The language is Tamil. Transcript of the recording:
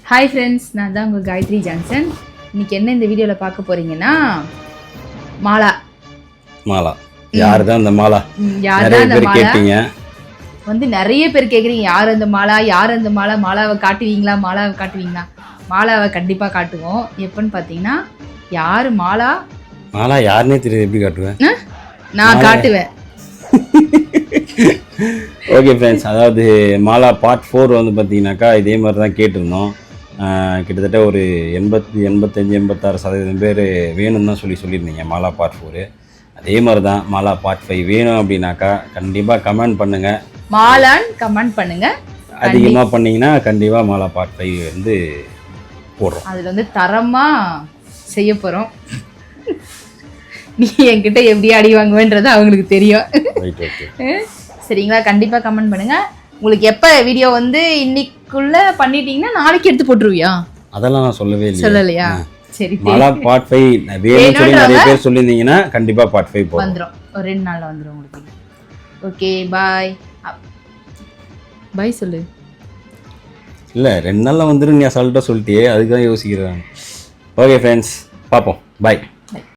ஹாய் ஃப்ரெண்ட்ஸ், நான் தான் உங்கள் காயத்ரி ஜான்சன். இன்றைக்கி என்ன இந்த வீடியோவில் பார்க்க போகிறீங்கன்னா, மாலா. யார் தான் அந்த மாலா? யார் தான் அந்த மாலா வந்து நிறைய பேர் கேட்குறீங்க, யார் அந்த மாலா? மாலாவை காட்டுவீங்களா? மாலாவை கண்டிப்பாக காட்டுவோம். எப்போன்னு பார்த்தீங்கன்னா, யார் மாலா யாருன்னே தெரியாது, எப்படி காட்டுவேன்? நான் காட்டுவேன். ஓகே ஃப்ரெண்ட்ஸ், அதாவது மாலா பார்ட் 4 வந்து பார்த்தீங்கன்னாக்கா இதே மாதிரி தான் கேட்டிருந்தோம். கிட்டத்தட்ட ஒரு 85-86% பேர் வேணும்னு தான் சொல்லியிருந்தீங்க மாலா பார்ட் 4. அதே மாதிரி தான் மாலா பார்ட் 5 வேணும் அப்படின்னாக்கா கண்டிப்பாக கமெண்ட் பண்ணுங்கள். மாலான்னு கமெண்ட் பண்ணுங்கள். அதிகமாக பண்ணிங்கன்னா கண்டிப்பாக மாலா பார்ட் 5 வந்து போடுறோம். அதில் வந்து தரமாக செய்ய போகிறோம். நீ என்கிட்ட எப்படி அடி வாங்குவேன்றது அவங்களுக்கு தெரியும். சரிங்களா? கண்டிப்பாக கமெண்ட் பண்ணுங்கள். உங்களுக்கு எப்போ வீடியோ வந்து இன்னைக்குள்ளே பண்ணிட்டீங்கன்னா நாளைக்கு எடுத்து போட்டுருவியா? அதெல்லாம் நான் சொல்லலையா? சரி, மாலா பார்ட் 5 வேணும்னு சொல்லி நிறைய பேர் சொல்லியிருந்தீங்கன்னா கண்டிப்பாக பார்ட் 5 போடும். வந்துடும். ஒரு 2 நாளில் வந்துடும் உங்களுக்கு. ஓகே, பாய். பாய் சொல்லு. இல்லை, 2 நாளில் வந்துடும். நீ அசால்ட்டாக சொல்லிட்டியே, அதுக்கு தான் யோசிக்கிறேன். ஓகே ஃப்ரெண்ட்ஸ், பார்ப்போம். பாய்.